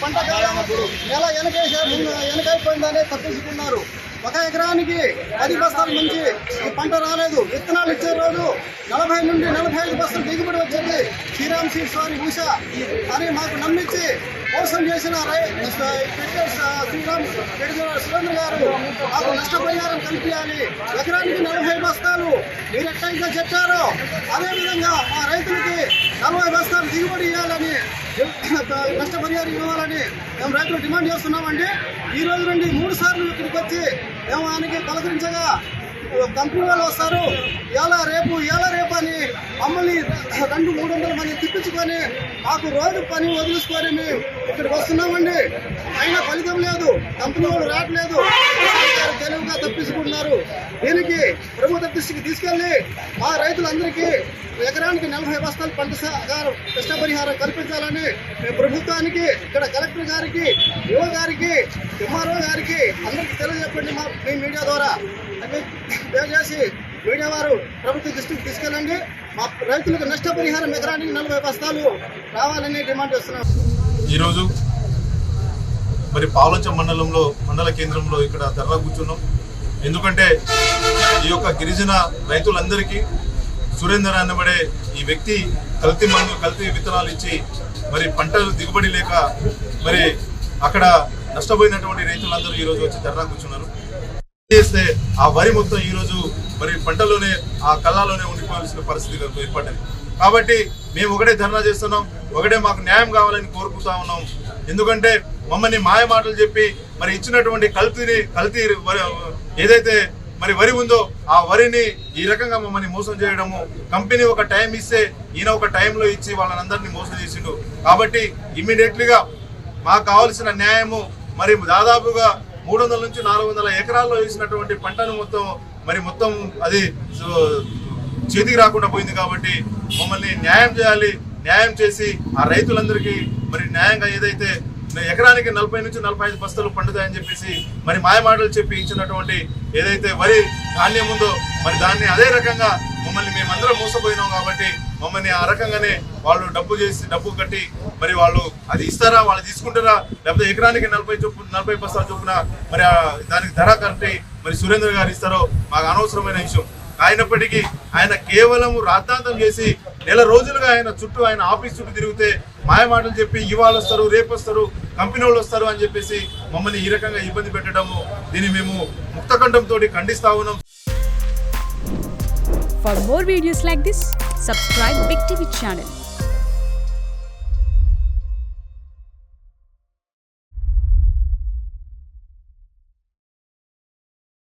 పంట నెల వెనకైపోయిందనే తప్పించుకున్నారు. 1 ఎకరానికి 10 బస్తాల నుంచి ఈ పంట రాలేదు. విత్తనాలు ఇచ్చే రోజు 40 నుండి 45 బస్తాలు దిగుబడి వచ్చింది. శ్రీరామ్ సీడ్స్ వారి ఉషా అని మాకు నమ్మించి మోసం చేసిన శ్రీరామ్ సురేంద్ర గారు మాకు నష్టపరిహారం కల్పించాలి. ఎకరానికి 40 బస్తాలు మీరు ఎట్లయితే చెప్పారో అదేవిధంగా మా రైతులకి 40 బస్తాలు దిగుబడి ఇవ్వాలని, నష్టపరిహారం ఇవ్వాలని మేము రైతులు డిమాండ్ చేస్తున్నామండి. ఈ రోజు నుండి 3 సార్లు ఇక్కడికి వచ్చి మేము ఆయనకి పలకరించగా కంపెనీ వాళ్ళు వస్తారు, ఎలా రేపు అని మమ్మల్ని 200-300 మంది తిప్పించుకొని మాకు రోజు పని వదిలేసుకొని మేము ఇక్కడికి వస్తున్నామండి. అయినా ఫలితం లేదు, కంపెనీ వాళ్ళు రావట్లేదు, తెలివిగా తప్పించుకుంటున్నారు. దీనికి ప్రభుత్వ దృష్టికి తీసుకెళ్లి మా రైతులందరికీ ఎకరానికి 40 బస్తాలు పంట నష్టపరిహారం కల్పించాలని మేము ప్రభుత్వానికి, ఇక్కడ కలెక్టర్ గారికి, యువ గారికి, ఎంఆర్ఓ గారికి అందరికీ తెలియజెప్పండి. మీ మీడియా ద్వారా దయచేసి మీడియా వారు ప్రభుత్వ దృష్టికి తీసుకెళ్ళండి. మా రైతులకు నష్టపరిహారం ఎకరానికి 40 బస్తాలు రావాలని డిమాండ్ చేస్తున్నాం. ఈరోజు మరి పావులంచ మండల కేంద్రంలో ఇక్కడ ధర్నా కూర్చున్నాం. ఎందుకంటే ఈ యొక్క గిరిజన రైతులందరికీ సురేందర్ అనబడే ఈ వ్యక్తి కల్తీ విత్తనాలు ఇచ్చి మరి పంటలు దిగుబడి లేక మరి అక్కడ నష్టపోయినటువంటి రైతులందరూ ఈరోజు వచ్చి ధర్నా కూర్చున్నారు. చేస్తే ఆ వరి మొత్తం ఈరోజు మరి పంటలోనే ఆ కళ్ళలోనే ఉండిపోవాల్సిన పరిస్థితి ఏర్పడింది. కాబట్టి మేము ఒకటే ధర్నా చేస్తున్నాం, ఒకటే మాకు న్యాయం కావాలని కోరుకుంటా ఉన్నాం. ఎందుకంటే మమ్మల్ని మాయ మాటలు చెప్పి మరి ఇచ్చినటువంటి కల్తీ ఏదైతే మరి వరి ఉందో ఆ వరిని ఈ రకంగా మమ్మల్ని మోసం చేయడము, కంపెనీ ఒక టైం ఇస్తే ఈయన ఒక టైంలో ఇచ్చి వాళ్ళందరినీ మోసం చేసిండు. కాబట్టి ఇమ్మీడియట్లీగా మాకు కావాల్సిన న్యాయము మరి దాదాపుగా 300 నుంచి 400 ఎకరాల్లో వేసినటువంటి పంటను మొత్తం అది చేతికి రాకుండా పోయింది. కాబట్టి మమ్మల్ని న్యాయం చేయాలి. న్యాయం చేసి ఆ రైతులందరికీ మరి న్యాయంగా ఏదైతే ఎకరానికి 40 నుంచి 45 బస్తాలు పండుతాయని చెప్పేసి మరి మాయమాటలు చెప్పి ఇచ్చినటువంటి ఏదైతే వరి ధాన్యం ఉందో మరి దాన్ని అదే రకంగా మమ్మల్ని మేమందరం మోసపోయినాం. కాబట్టి మమ్మల్ని ఆ రకంగానే వాళ్ళు డబ్బు కట్టి మరి వాళ్ళు అది ఇస్తారా, వాళ్ళు తీసుకుంటారా, లేకపోతే ఎకరానికి 40 బస్తాల చొప్పున మరి దానికి ధర కట్టి మరి సురేంద్ర గారు ఇస్తారో మాకు అనవసరమైన విషయం. అయినప్పటికీ ఆయన కేవలం రాద్ధాంతం చేసి నెల రోజులుగా ఆయన ఆఫీస్ చుట్టూ తిరిగితే మాయమాటలు చెప్పి ఇవాళ వస్తారు, రేపు వస్తారు, కంపెనీ వాళ్ళు వస్తారు అని చెప్పేసి మమ్మల్ని ఈ రకంగా ఇబ్బంది పెట్టడము, దీన్ని మేము ముక్తకంఠంతో ఖండిస్తా ఉన్నాం. For more videos like this, subscribe Big TV channel.